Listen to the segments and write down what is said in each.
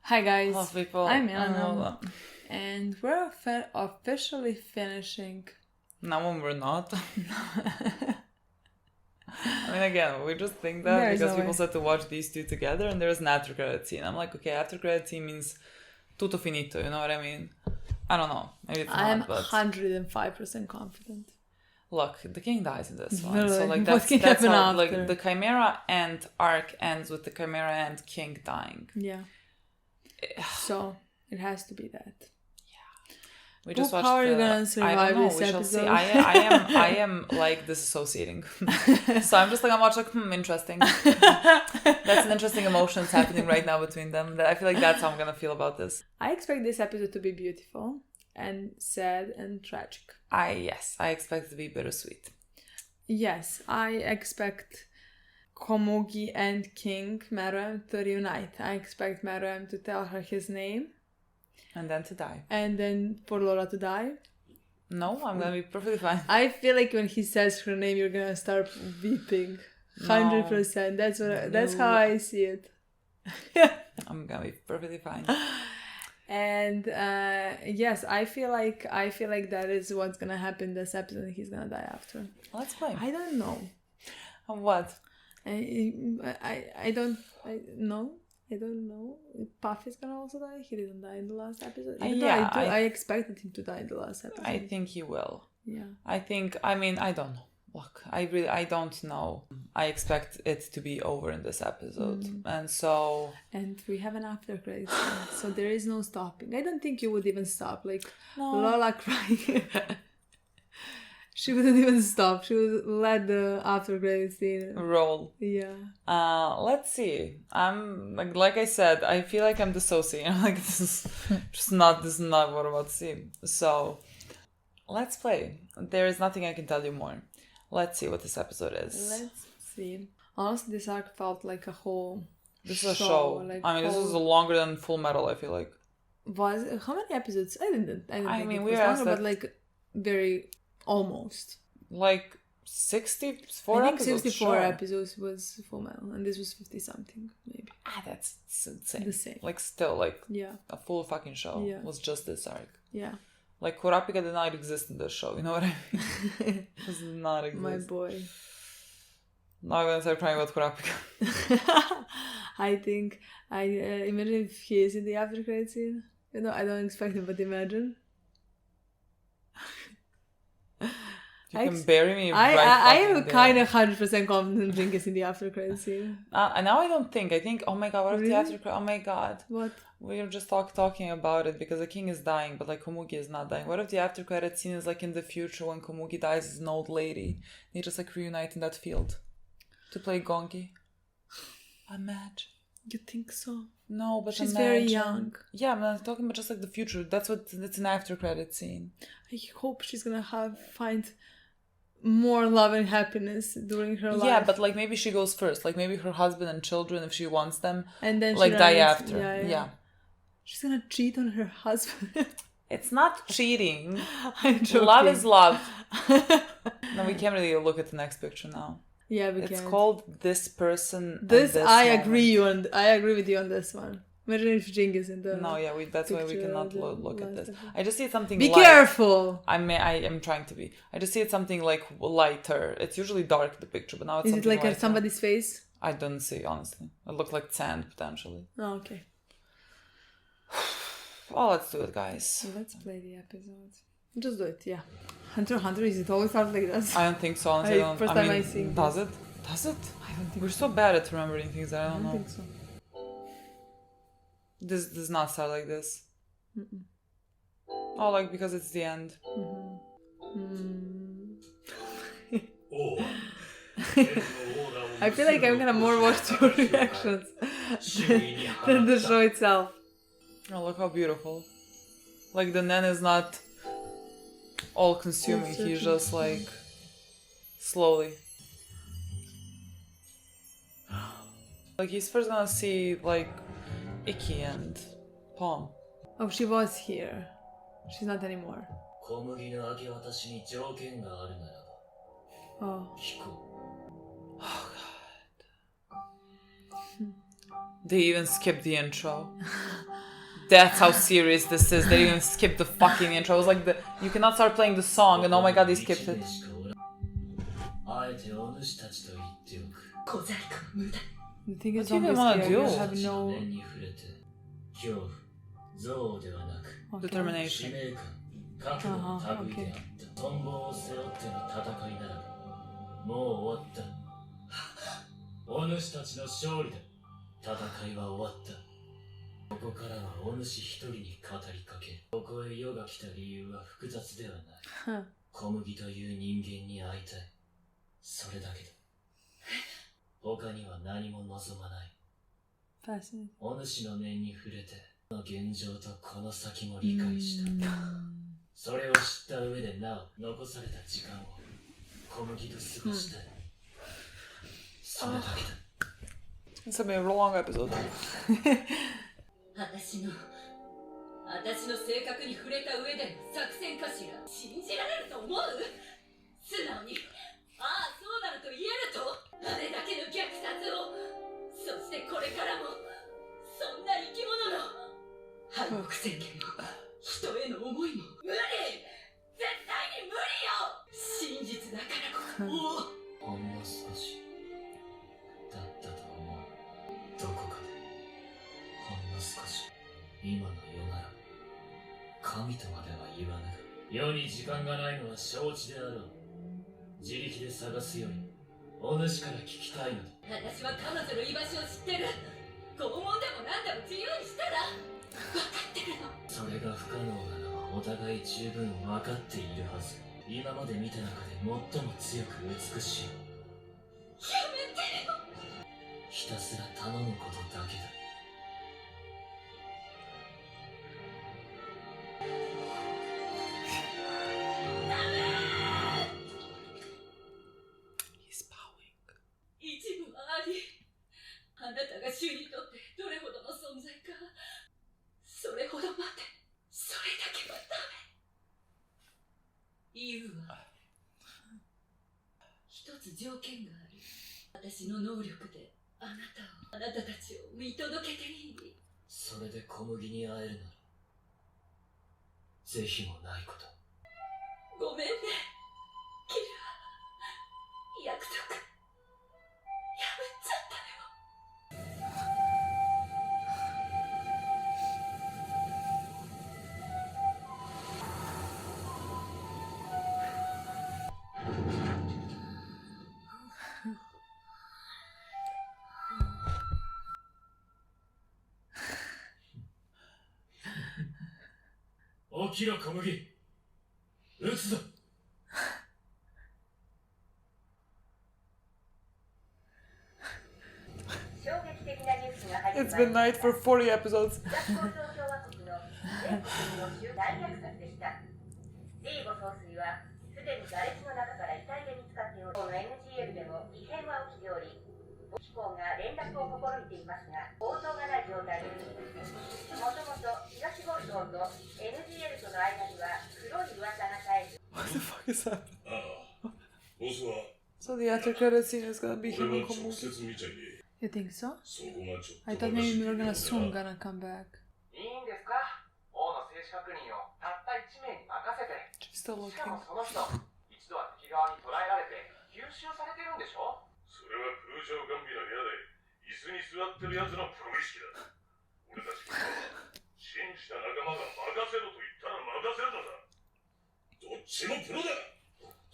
Hi guys. Hello people. I'm Milena. And we're officially finishing. No, we're not. I mean, again, we just think that because people said to watch these two together and there's an after credit scene. I'm like, okay, after credit scene means tutto finito, you know what I mean? I don't know. Maybe it's I'm not, but 105% confident. Look, the king dies in this one. Really? So like that's how after? Like the Chimera Ant arc ends with the Chimera Ant king dying. Yeah. So it has to be that. We just watched. How are you gonna survive this we episode? Shall see. I am like disassociating. So I'm just like I'm watching. Interesting. That's an interesting emotion that's happening right now between them. I feel like that's how I'm gonna feel about this. I expect this episode to be beautiful and sad and tragic. I expect it to be bittersweet. Yes, I expect Komugi and King Meruem to reunite. I expect Meruem to tell her his name. And then to die. And then for Lola to die. No, I'm gonna be perfectly fine. I feel like when he says her name, you're gonna start weeping. 100%. That's how I see it. I'm gonna be perfectly fine. And yes, I feel like that is what's gonna happen this episode. He's gonna die after. Let's play. I don't know. What? I don't know. Puff is gonna also die. He didn't die in the last episode. I expected him to die in the last episode. I think he will. Yeah. I don't know. Look, I don't know. I expect it to be over in this episode. And we have an after credits scene, so there is no stopping. I don't think you would even stop. Like no. Lola crying. She wouldn't even stop. She would let the after credits scene roll. Yeah. Let's see. I'm like I said, I feel like I'm dissociating. Like this is not what I'm about to see. So let's play. There is nothing I can tell you more. Let's see what this episode is. Let's see. Honestly, this arc felt like a whole. This is a show. Like this is longer than Full Metal. I feel like. How many episodes? I didn't think it we was longer, but like very almost. Like 64 I think episodes. 64 sure. episodes was Full Metal, and this was 50 something maybe. That's insane. The same. Like still like yeah. A full fucking show was just this arc. Yeah. Like Kurapika did not exist in this show, you know what I mean? It does not exist. My boy. Now I'm gonna start crying about Kurapika. I think imagine if he is in the after credit scene. You know, I don't expect him, but imagine. You can bury me I am kind of 100% confident Jing is in the after credit scene. And now I don't think. I think, oh my god, what if the after credit? Oh my god. What? We were just talking about it because the king is dying, but like Komugi is not dying. What if the after credit scene is like in the future when Komugi dies as an old lady? They just like reunite in that field to play Gungi. Imagine. You think so? No, but she's imagine. Very young. Yeah, I'm not talking about just like the future. That's an after credit scene. I hope she's gonna find more love and happiness during her life. Yeah, but like maybe she goes first. Like maybe her husband and children, if she wants them, and then like die after. Yeah. She's gonna cheat on her husband. It's not cheating. I'm joking. Love is love. No, we can't really look at the next picture now. Yeah, we It's can't. called This Person. This I agree with you on this one. Imagine if Jing is in the. No, yeah, that's why we cannot look at this. I just see it something. Be careful. I am trying to be. I just see it something like lighter. It's usually dark the picture, but now it's. Is it like lighter. Somebody's face? I don't see honestly. It looked like sand potentially. Oh, okay. Oh, let's do it, guys. Let's play the episode. Just do it, yeah. Hunter x Hunter, is it always hard like this? I don't think so. Honestly, First time I see. Does it? Does it? I don't think we're so bad at remembering things that I don't know. think so. This does not start like this. Mm-mm. Oh, like because it's the end. I feel like I'm gonna more watch your reactions than the show itself. Oh, look how beautiful. Like the Nen is not all consuming, he's just like slowly. Like he's first gonna see like Ikki and Palm. Oh, she was here. She's not anymore. Oh. Oh god. They even skipped the intro. That's how serious this is. They even skipped the fucking intro. I was like, you cannot start playing the song, and oh my god, they skipped it. The thing is, What do you even wanna do? you have no determination. Okay. ここからはお主一人に語りかける。ここへ世が来た理由は複雑ではない。小麦という人間に会いたい。それだけだ。他には何も望まない。お主の念に触れて、この現状とこの先も理解した。それを知った上でなお残された時間を小麦と過ごしたい。それだけだ。It's gonna be a long episode. 私の性格に触れた上での作戦かしら。信じられると思う？素直にああそうなると言えると？あれだけの虐殺を、そしてこれからもそんな生き物の敗北宣言も人への思いも無理！絶対に無理よ！真実だからこそ。ほんの少しだったと思う。どこかでほんの少し。今の世なら神とまでは言わぬが、世に時間がないのは承知であろう。自力で探すよりお主から聞きたいのだ。私は彼女の居場所を知ってる。拷問でも何でも自由にしたら。分かってるの。それが不可能なのはお互い十分分かっているはず。今まで見た中で最も強く美しい。やめてよ。ひたすら頼むことだけだ。一部はあり、あなたが主にとってどれほどの存在か、それほど待て。それだけはダメ。言うわ。一つ条件がある。私の能力であなたたちを見届けていい。それで小麦に会えるなら是非もないこと。ごめんねキラ。約束破っちゃったよ。起きろ小麦、撃つぞ。It's been night for 40 episodes. 機構が連絡を試みていますが、応答がない状態です。もともと東ゴルドンと NGL との間には黒い噂が絶えず。 What the fuck is that? ボスは So the after credit scene is gonna be him 俺 and は直 Komugi. 接見ちゃいねえ。 You think so? そこがちょっと I thought maybe we were gonna soon gonna come back. いいんですか？王の静止確認をたった1名に任せて。 She's still しか looking. もその人、一度は敵側に捕らえられて吸収されてるんでしょ？それは空城ガンビの部屋で椅子に座ってるやつのプロ意識だ。俺たちは信じた仲間が任せろと言ったら任せるのだ。どっちもプロだ。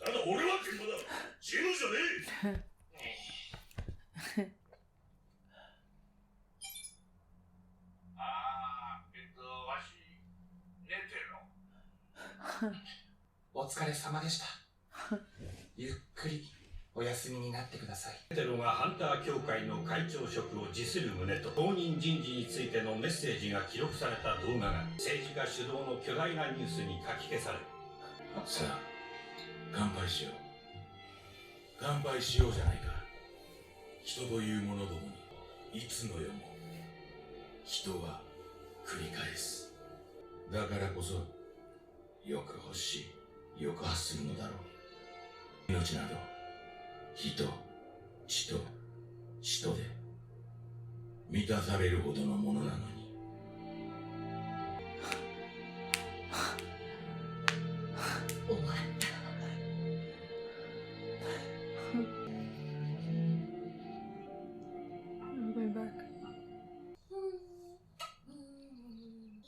ただ俺は現場だ。ジムじゃねえ。わし、寝てろ。お疲れ様でした。ゆっくりお休みになってください。テロがハンター協会の会長職を辞する旨と後任人事についてのメッセージが記録された動画が政治家主導の巨大なニュースに書き消される。さあ、乾杯しよう。乾杯しようじゃないか。人というものどもにいつの世も人は繰り返す。だからこそよく欲しい、よく発するのだろう。命など人、血と血とで満たされるほどのものなのに。終わった。I'm going back.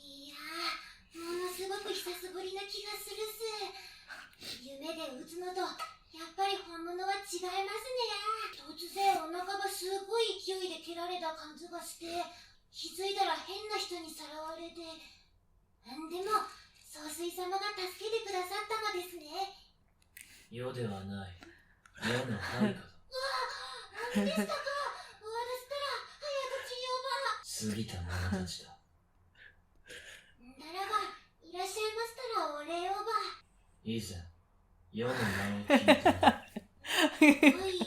いやー、ものすごく久しぶりな気がするっす。夢で打つのとやっぱり本物は違いますね。突然お腹がすごい勢いで蹴られた感じがして、気づいたら変な人にさらわれて、でも総帥様が助けてくださったのですね。世ではない。世の配下だ。何でしたか。私ったら早口呼ば。過ぎた者たちだ。ならばいらっしゃいましたらお礼をば。以前世の名を聞いた。はい。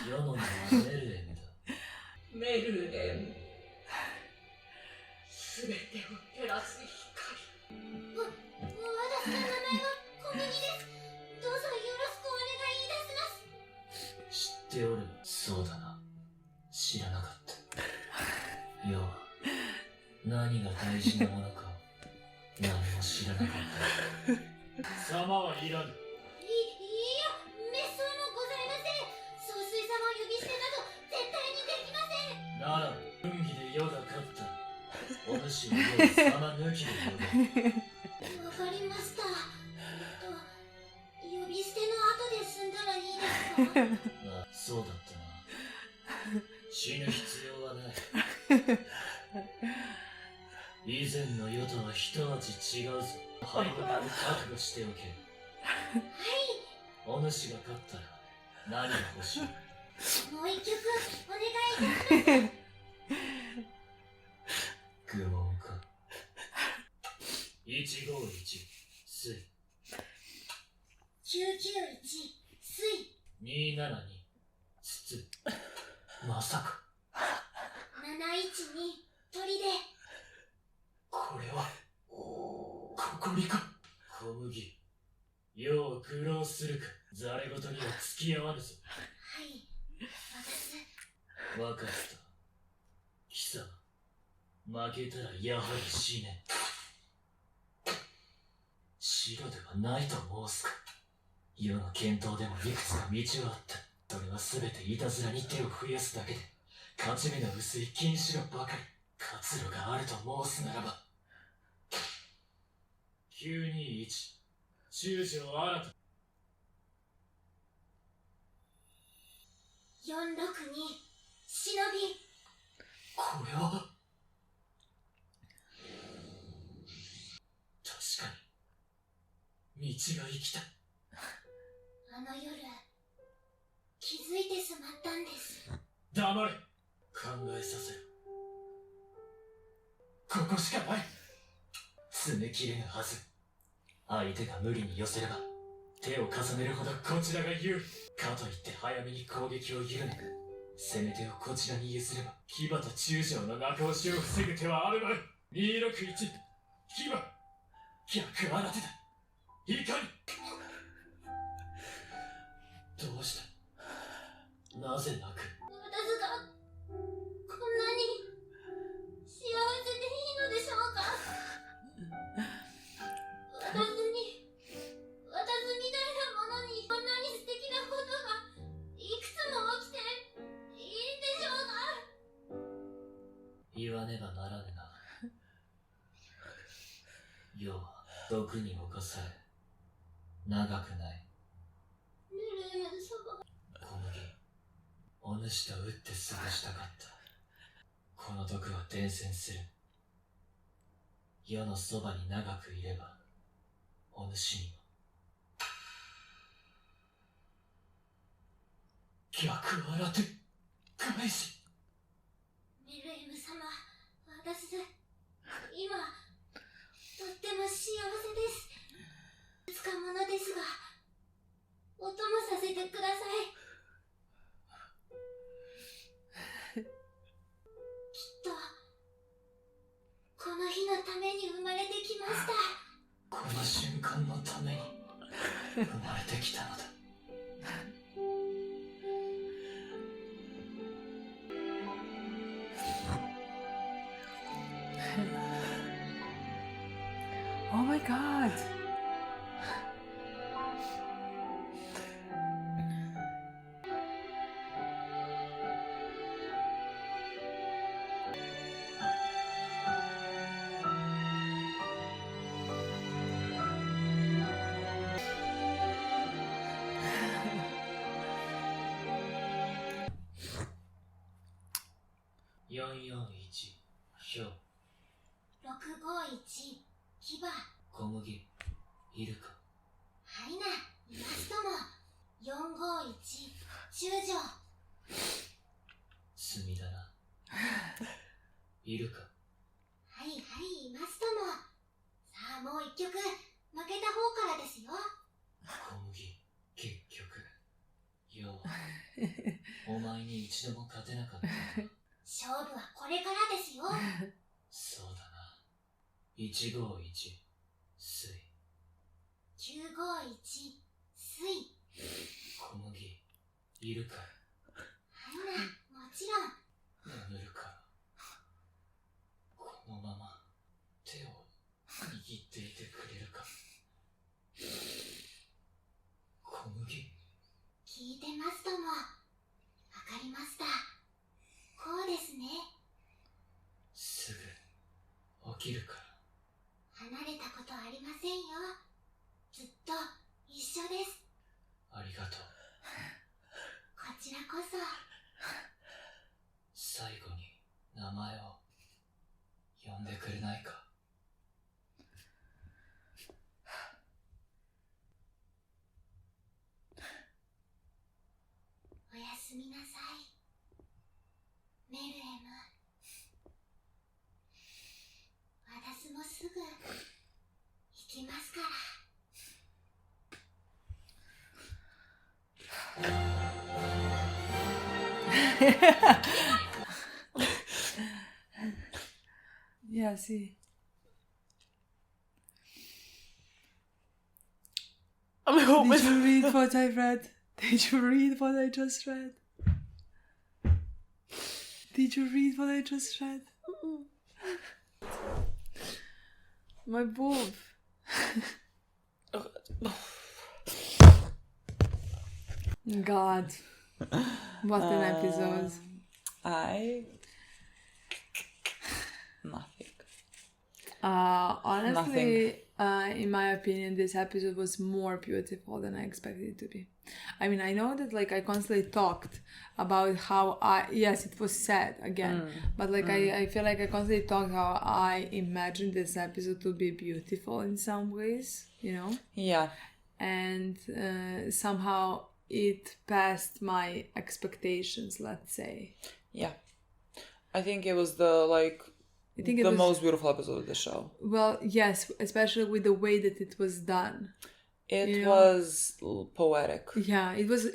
世の名はメルエムだ。メルエム。すべてを照らす光。私の名前は小麦です。どうぞよろしくお願いいたします。知っておる。そうだな。知らなかった。世は何が大事なものかを何も知らなかった。様はいらぬ。いや、滅相もございません。総帥様を呼び捨てなど絶対にできません。なら、軍議で世が勝った。お主は世を様抜きで呼べ。わかりました。呼び捨ての後で済んだらいいですか。まあ、そうだったな。死ぬ必要はない。以前の世とは一味違うぞ。敗北を覚悟しておけ。はい。お主が勝ったら何が欲しい。もう一曲お願いいたします。愚問か。151水。991水。272筒。まさか。712鳥で。これは誇りか。小麦、世を苦労するか。ざれ言には付き合わぬぞ。はい、わかった。貴様、負けたらやはり死ね。白ではないと申すか。世の健闘でもいくつか道はあった。それは全ていたずらに手を増やすだけで、勝ち目の薄い金白ばかり。活路があると申すならば。921中将新た。462忍び。これは確かに道が生きた。あの夜気づいてしまったんです。黙れ。考えさせろ。ここしかない。詰め切れぬはず。相手が無理に寄せれば手を重ねるほどこちらが有利。かといって早めに攻撃を緩め、攻め手をこちらに譲れば騎馬と中将の中押しを防ぐ手はあるまい。261騎馬逆新手だ。いかに。どうした。なぜ泣く。私がこんなに幸せでいいのでしょうか。私みたいなものにこんなに素敵なことがいくつも起きていいんでしょうか。言わねばならぬな。世は毒に侵され長くない。ルルーム様。小麦、お主と打って過ごしたかった。この毒は伝染する。世のそばに長くいればお主にも。逆新手返し。メルエム様、私今とっても幸せです。つかものですがお供させてください。きっとこの日のために生まれてきました。この瞬間のために生まれてきたのだ。Oh my god.ひょう。651牙。小麦いるか。はいな、いますとも。451中将。墨だな。いるか。はいはい、いますとも。さあもう一曲、負けた方からですよ。小麦、結局。よう、お前に一度も勝てなかった。勝負はこれからですよ。そうだな。151、水。951、水。小麦、いるか。はいな、もちろん。眠るから。このまま、手を握っていてくれるか。小麦。聞いてますとも。わかりました。こうですね。すぐ起きるから。離れたことありませんよ。ずっと一緒です。ありがとう。こちらこそ。最後に名前を呼んでくれないか。おやすみなさい。メルエム。私もすぐ行きますから。Yeah, see. Did you read what I read? Did you read what I just read? Did you read what I just read? My boob. God. What an episode. Nothing. Honestly, in my opinion, this episode was more beautiful than I expected it to be. I mean, I know that like I constantly talked about how yes, it was sad again, but like I feel like I constantly talked how I imagined this episode to be beautiful in some ways, you know? Yeah. And somehow it passed my expectations, let's say. Yeah. I think it was the most beautiful episode of the show. Well, yes, especially with the way that it was done. It was poetic. Yeah, it was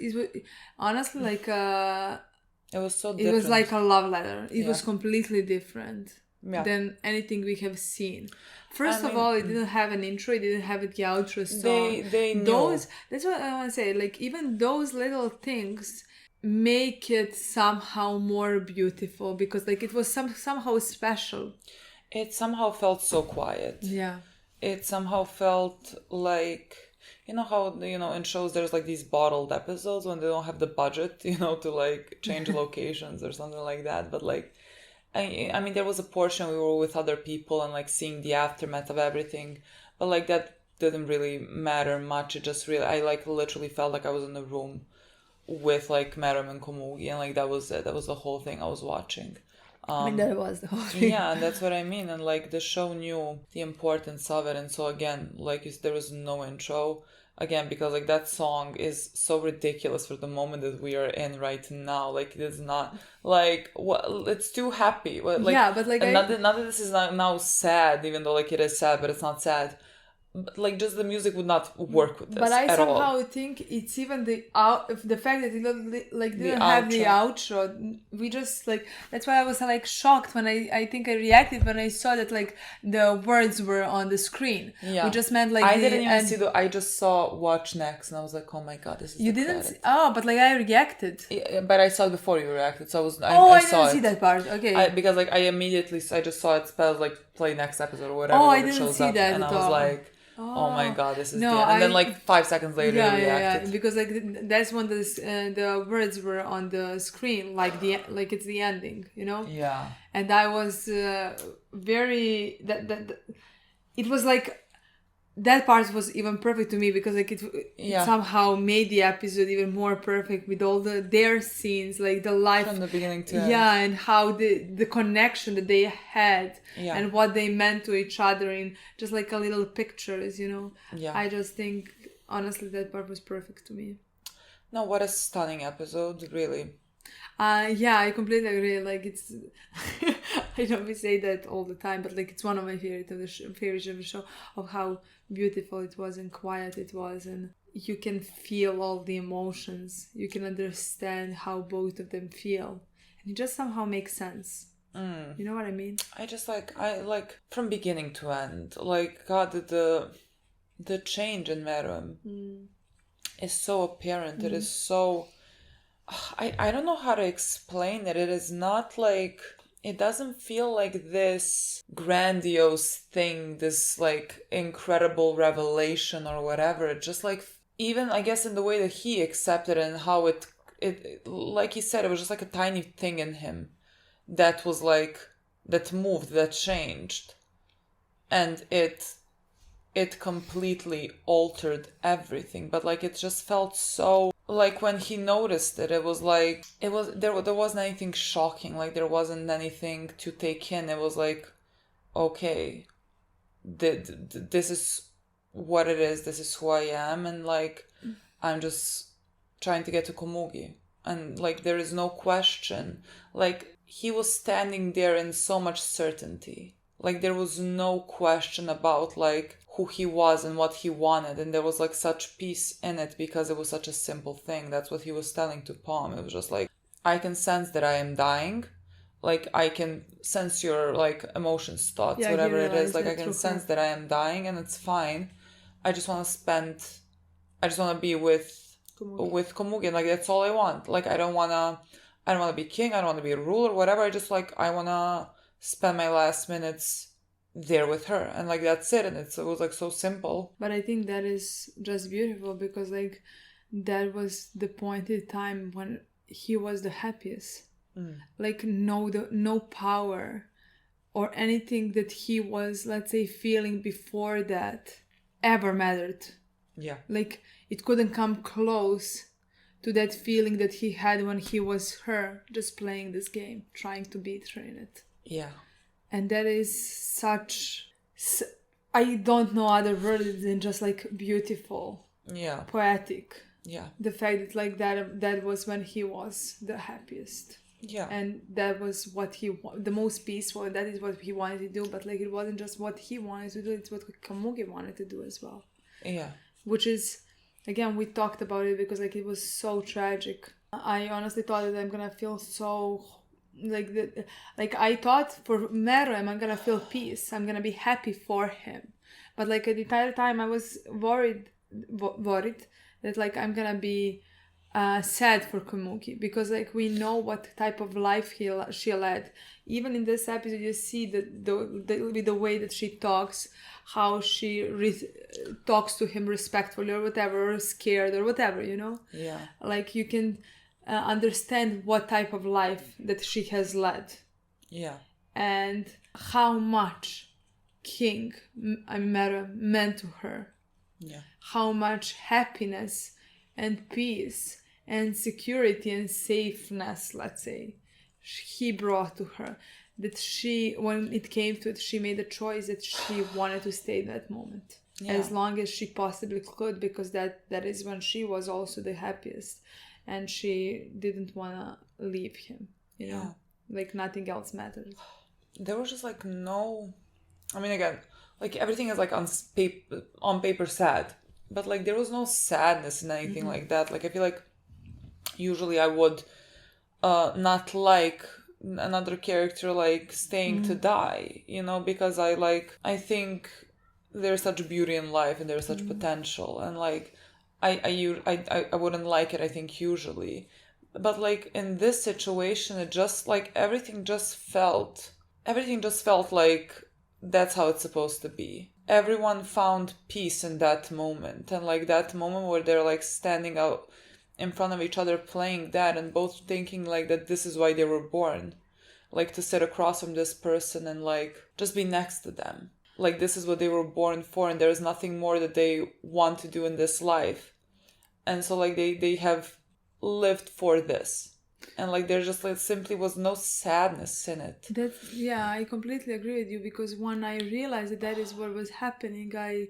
honestly like it was so different. It was like a love letter. It was completely different than anything we have seen. First of all, it didn't have an intro, it didn't have the outro song. They knew. That's what I want to say. Like even those little things make it somehow more beautiful because like it was somehow special. It somehow felt so quiet. Yeah. It somehow felt like, you know how, in shows there's like these bottled episodes when they don't have the budget, to like change locations or something like that. But like, I mean, there was a portion we were with other people and like seeing the aftermath of everything. But like that didn't really matter much. It just really, I like literally felt like I was in the room with like Meram and Komugi, and like that was it. That was the whole thing I was watching. I mean, that was the whole thing. Yeah, and that's what I mean. And like the show knew the importance of it, and so again, like there was no intro again because like that song is so ridiculous for the moment that we are in right now. Like it is not like it's too happy. Like, yeah, but like not that this is now sad, even though like it is sad, but it's not sad. like just the music would not work with this But I at all. somehow think it's even the fact that it like didn't have the outro. We just like, that's why I was like shocked when I think I reacted when I saw that like the words were on the screen. Yeah. We just meant like I didn't even see I just saw watch next and I was like, oh my god, this is you the didn't credit. but like I reacted. Yeah, but I saw it before you reacted, so I was I saw didn't see that part. Okay. Because like I just saw it spelled like play next episode or whatever. I when it didn't shows see up, that and at I was all. like, oh my god, this is No, the end. And then like 5 seconds later you reacted. Yeah, because like that's when the words were on the screen, like it's the ending, you know. Yeah. And I was very that it was like that part was even perfect to me because like it somehow made the episode even more perfect with all their scenes, like the life from the beginning to end. Yeah, and how the connection that they had and what they meant to each other in just like a little pictures, you know. Yeah. I just think honestly that part was perfect to me. No, what a stunning episode, really. I completely agree. Like it's, I don't say that all the time, but like it's one of my favorites of the show, of how beautiful it was and quiet it was, and you can feel all the emotions. You can understand how both of them feel, and it just somehow makes sense. You know what I mean? I like from beginning to end. Like God, the change in Meruem is so apparent. It is so. I don't know how to explain it. It is not like, it doesn't feel like this grandiose thing, this like incredible revelation or whatever. It just like, even I guess in the way that he accepted it and how it like he said, it was just like a tiny thing in him that was like, that moved, that changed. And it completely altered everything. But like it just felt so, like when he noticed it, it was like, there wasn't anything shocking, like there wasn't anything to take in. It was like, okay, this is what it is, this is who I am, and like I'm just trying to get to Komugi, and like there is no question. Like he was standing there in so much certainty, like there was no question about like who he was and what he wanted, and there was like such peace in it because it was such a simple thing. That's what he was telling to Palm. It was just like, I can sense that I am dying, like I can sense your like emotions, thoughts, whatever it is, like I can sense that I am dying, and it's fine. I just want to be with Komugi, and like that's all I want. Like I don't want to be king, I don't want to be a ruler, whatever. I just like, I want to spend my last minutes there with her, and like that's it. And it was like so simple. But I think that is just beautiful because like that was the point in time when he was the happiest. Like no power or anything that he was, let's say, feeling before that ever mattered. Yeah. Like it couldn't come close to that feeling that he had when he was her, just playing this game, trying to beat her in it. Yeah. And that is such, I don't know other words than just like beautiful, poetic. Yeah. The fact that like that was when he was the happiest. Yeah. And that was what the most peaceful, and that is what he wanted to do. But like it wasn't just what he wanted to do, it's what Komugi wanted to do as well. Yeah. Which is, again, we talked about it because like it was so tragic. I honestly thought that I'm gonna feel so like I thought for Meruem I'm gonna feel peace, I'm gonna be happy for him, but like the entire time I was worried that like I'm gonna be sad for Komugi, because like we know what type of life she led. Even in this episode you see the way that she talks, how she talks to him respectfully or whatever, or scared or whatever, you know. Yeah. Like you can understand what type of life that she has led. Yeah. And how much Meruem meant to her. Yeah. How much happiness and peace and security and safeness, let's say, he brought to her. That she, when it came to it, she made a choice that she wanted to stay in that moment. Yeah. As long as she possibly could, because that is when she was also the happiest. And she didn't want to leave him, you know? Like nothing else mattered. There was just like no... I mean, again, like everything is like on paper sad, but like there was no sadness in anything like that. Like I feel like usually I would not like another character like staying to die, you know, because I think there's such beauty in life and there's such potential, and like I wouldn't like it, I think, usually. But like in this situation, it just like everything just felt like that's how it's supposed to be. Everyone found peace in that moment, and like that moment where they're like standing out in front of each other playing that, and both thinking like that this is why they were born, like to sit across from this person and like just be next to them, like this is what they were born for, and there's nothing more that they want to do in this life. And so like they have lived for this, and like there just like simply was no sadness in it. Yeah, I completely agree with you, because when I realized that is what was happening, I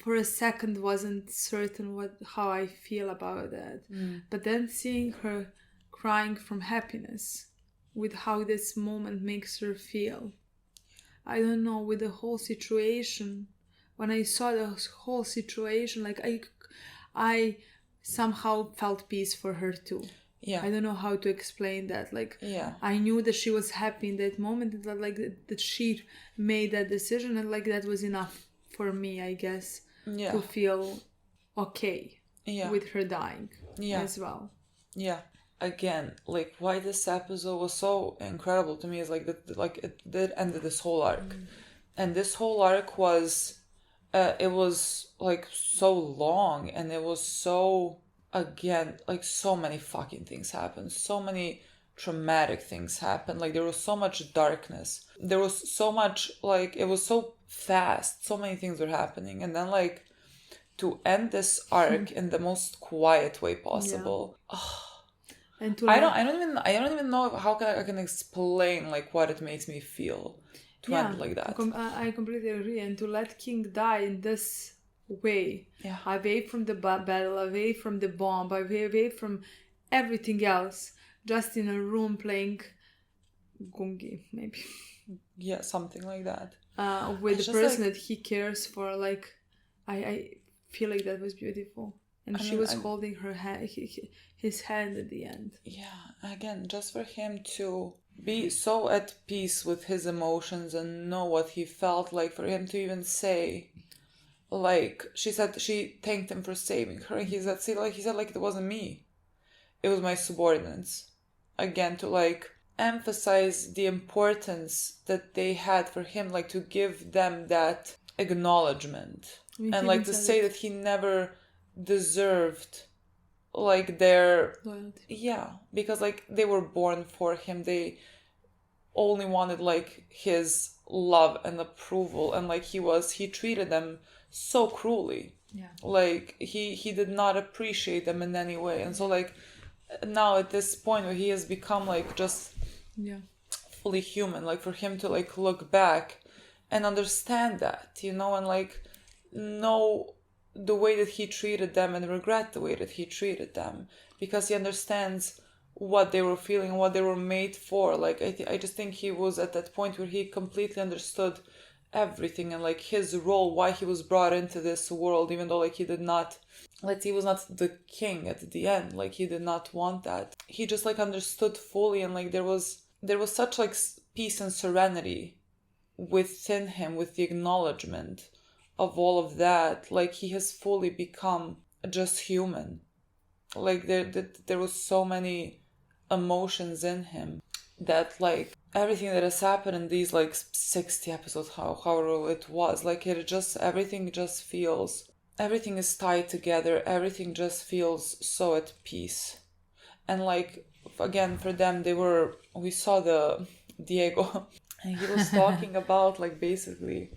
for a second wasn't certain how I feel about that. But then seeing her crying from happiness with how this moment makes her feel, I don't know, with the whole situation, when I saw the whole situation, like I somehow felt peace for her too. Yeah. I don't know how to explain that. Like, yeah. I knew that she was happy in that moment, that like that she made that decision, and like that was enough for me, I guess, to feel okay with her dying as well. Yeah. Again, like why this episode was so incredible to me is like that, like it did end this whole arc, and this whole arc was, it was like so long, and it was so, again, like so many fucking things happened, so many traumatic things happened, like there was so much darkness, there was so much, like it was so fast, so many things were happening, and then like to end this arc in the most quiet way possible. And I don't even know how I can explain like what it makes me feel to end like that. I completely agree. And to let King die in this way, away from the battle, away from the bomb, away from everything else, just in a room playing Gungi, maybe. Yeah, something like that. With the person that he cares for, like, I feel like that was beautiful. And she was holding her hand, his hand at the end. Yeah, again, just for him to be so at peace with his emotions and know what he felt, like for him to even say, like, she said she thanked him for saving her, and he said it wasn't me, it was my subordinates. Again, to like emphasize the importance that they had for him, like to give them that acknowledgement, and like to say that he never deserved like their loyalty. Yeah, because like they were born for him, they only wanted like his love and approval, and like he treated them so cruelly. Like he did not appreciate them in any way, and so like now at this point where he has become like just fully human, like for him to like look back and understand that, you know, and like know the way that he treated them and regret the way that he treated them, because he understands what they were feeling and what they were made for. Like I just think he was at that point where he completely understood everything, and like his role, why he was brought into this world, even though like he was not the king at the end, like he did not want that. He just like understood fully, and like there was such like peace and serenity within him with the acknowledgement of all of that. Like he has fully become just human. Like there was so many emotions in him that like everything that has happened in these like 60 episodes, however it was, like everything is tied together, everything just feels so at peace. And like again, for them, we saw the Diego and he was talking about like basically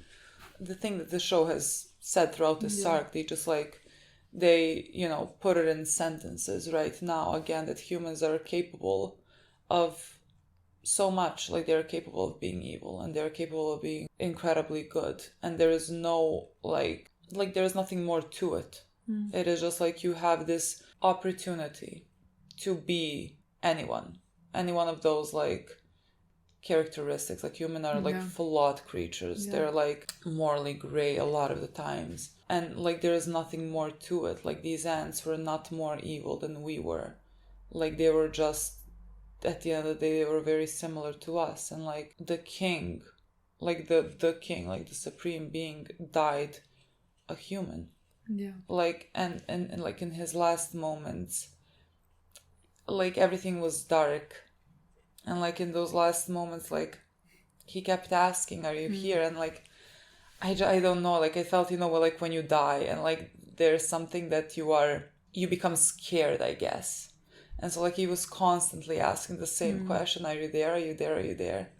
the thing that the show has said throughout this arc. They just like, they, you know, put it in sentences right now, again, that humans are capable of so much. Like they're capable of being evil, and they're capable of being incredibly good, and there is no like there is nothing more to it. It is just like you have this opportunity to be any one of those like characteristics. Like human are like flawed creatures. They're like morally gray a lot of the times, and like there is nothing more to it. Like these ants were not more evil than we were. Like they were just, at the end of the day, they were very similar to us. And like the king, like the king, like the supreme being, died a human. Like and like in his last moments, like everything was dark, and like in those last moments, like he kept asking, are you here? And like I don't know, like I felt, well, like when you die and like there's something that you become scared, I guess. And so like he was constantly asking the same question, are you there, are you there, are you there?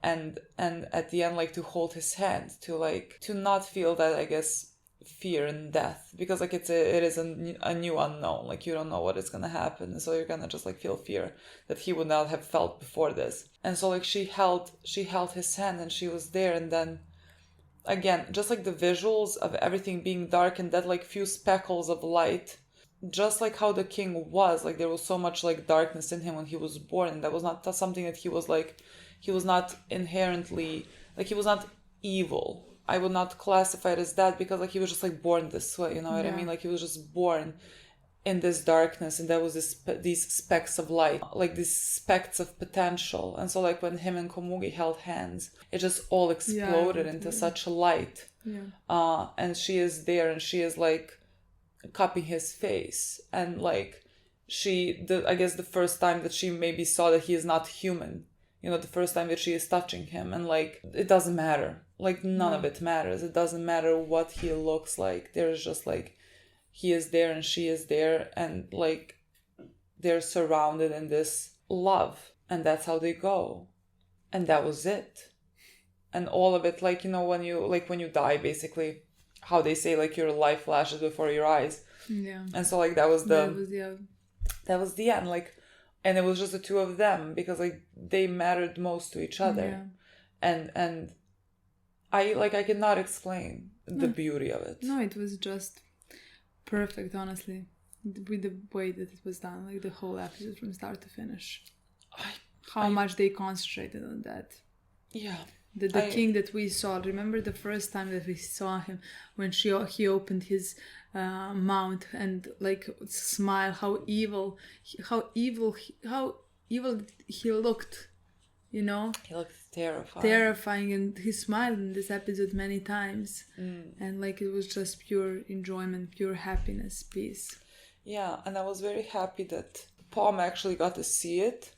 And at the end, like to hold his hand, to not feel that, I guess, fear and death, because like it is a new unknown. Like you don't know what is gonna happen, and so you're gonna just like feel fear that he would not have felt before this. And so like she held his hand, and she was there. And then again, just like the visuals of everything being dark and that like few speckles of light, just like how the king was, like there was so much like darkness in him when he was born, and that was not something that he was not inherently, like he was not evil. I would not classify it as that, because like he was just like born this way, you know what I mean? Like he was just born in this darkness, and there was these specks of light, like these specks of potential. And so like when him and Komugi held hands, it just all exploded into such light. And she is there, and she is like cupping his face, and like I guess the first time that she maybe saw that he is not human, the first time that she is touching him, and like it doesn't matter, like none of it matters. It doesn't matter what he looks like. There's just like he is there and she is there, and like they're surrounded in this love, and that's how they go. And that was it. And all of it, like when you die, basically, how they say like your life flashes before your eyes. And so like that was the end, like. And it was just the two of them, because like they mattered most to each other. And I cannot explain the beauty of it. No, it was just perfect, honestly, with the way that it was done, like the whole episode from start to finish. How much they concentrated on that. The king that we saw, remember the first time that we saw him, when he opened his mouth and like smile, how evil he looked, He looked terrifying, and he smiled in this episode many times. And like it was just pure enjoyment, pure happiness, peace. Yeah, and I was very happy that Palm actually got to see it,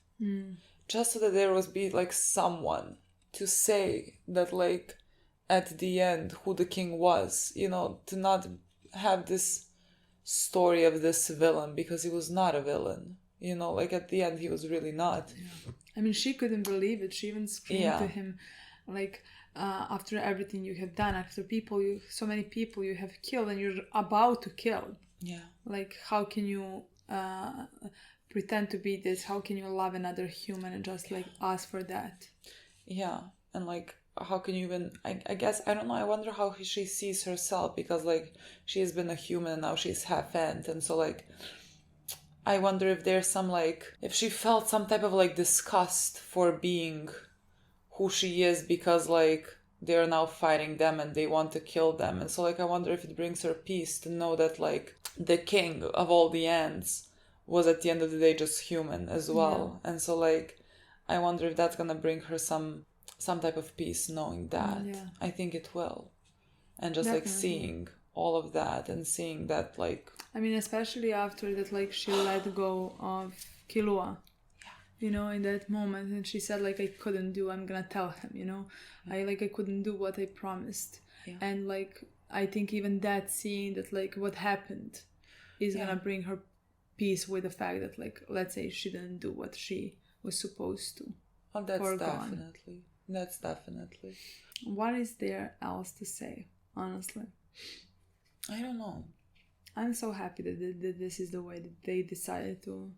just so that there was like someone to say that like at the end who the king was, to not have this story of this villain, because he was not a villain, like at the end he was really not. I mean, she couldn't believe it. She even screamed to him, like, after everything you have done, after so many people you have killed and you're about to kill. Like, how can you pretend to be this? How can you love another human and just like ask for that? And like, how can you even, I guess, I don't know, I wonder how she sees herself, because like she has been a human and now she's half ant, and so like I wonder if there's some like, if she felt some type of like disgust for being who she is, because like they're now fighting them and they want to kill them. And so like I wonder if it brings her peace to know that like the king of all the ants was at the end of the day just human as well. And so like I wonder if that's gonna bring her some type of peace, knowing that. I think it will. And just like seeing all of that, and seeing that like, I mean, especially after that, like she let go of Killua, in that moment, and she said like, I'm gonna tell him, I couldn't do what I promised. And like I think even that, seeing that like what happened is gonna bring her peace with the fact that like, let's say she didn't do what she was supposed to. Oh, that's definitely. What is there else to say, honestly? I don't know. I'm so happy that this is the way that they decided to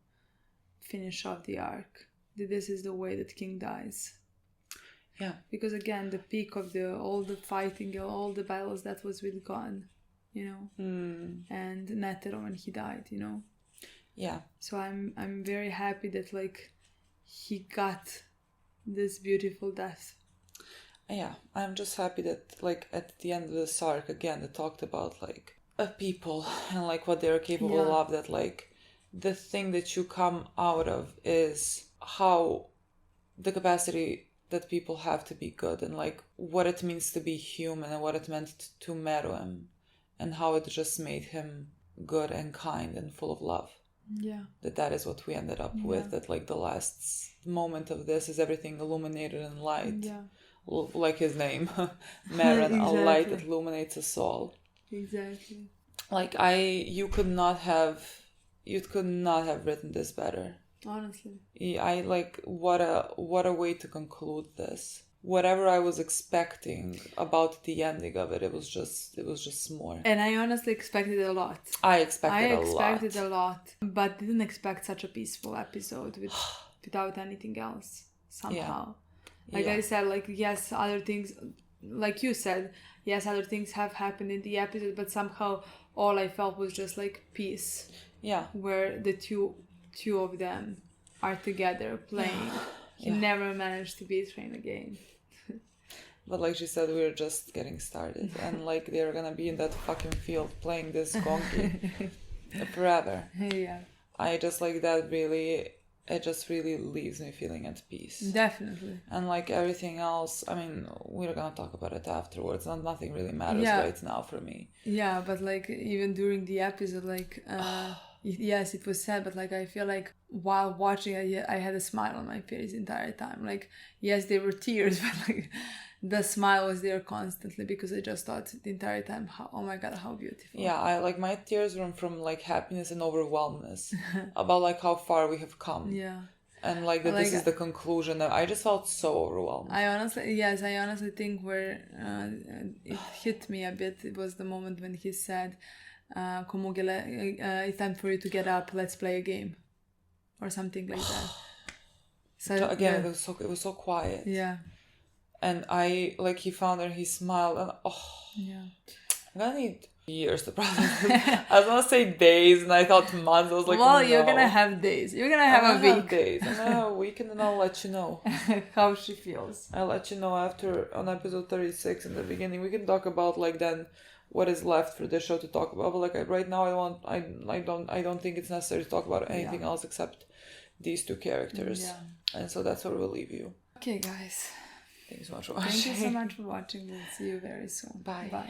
finish off the arc. That this is the way that King dies. Because again, the peak of all the fighting, all the battles, that was with God, and Netero when he died, So I'm very happy that like he got this beautiful death. Yeah, I'm just happy that like at the end of this arc again, they talked about like people and like what they're capable of. That like the thing that you come out of is how the capacity that people have to be good, and like what it means to be human, and what it meant to Meruem, and how it just made him good and kind and full of love. Yeah. That is what we ended up with. That like the last moment of this is everything illuminated in light. Yeah. Like his name, Meren, a light that illuminates us all. Exactly. Like you could not have written this better. Honestly. I like what a way to conclude this. Whatever I was expecting about the ending of it, it was just more. And I honestly expected a lot. I expected a lot, but didn't expect such a peaceful episode without anything else somehow. Like I said, like yes, other things, like you said, yes, other things have happened in the episode, but somehow all I felt was just like peace. Yeah. Where the two of them are together playing. He never managed to beat Rain again. But like she said, we're just getting started. And like they're gonna be in that fucking field playing this Gungi forever. Yeah. I just like that really, it just really leaves me feeling at peace. Definitely. And like everything else, I mean, we're gonna talk about it afterwards. Nothing really matters right now for me. Yeah, but like even during the episode, like yes, it was sad, but like I feel like while watching it, I had a smile on my face the entire time. Like yes, there were tears, but like the smile was there constantly because I just thought the entire time, oh my god, how beautiful. Yeah, I like my tears were from like happiness and overwhelmness about like how far we have come. Yeah. And like that this is the conclusion. I just felt so overwhelmed. I honestly think where it hit me a bit, it was the moment when he said, it's time for you to get up, let's play a game. Or something like that. So again, it was so quiet. Yeah. And I, like, he found her, he smiled, and yeah. I'm gonna need years to process it. I was gonna say days, and I thought months. I was like, well, no. You're gonna have days. You're gonna have a week. Have days. I'm gonna have a week, and then I'll let you know how she feels. I'll let you know after on episode 36 in the beginning. We can talk about like then what is left for the show to talk about. But like right now, I don't think it's necessary to talk about anything else except these two characters. Yeah. And so that's where we'll leave you. Okay, guys. Thank you so much for watching. Thank you so much for watching. We'll see you very soon. Bye. Bye.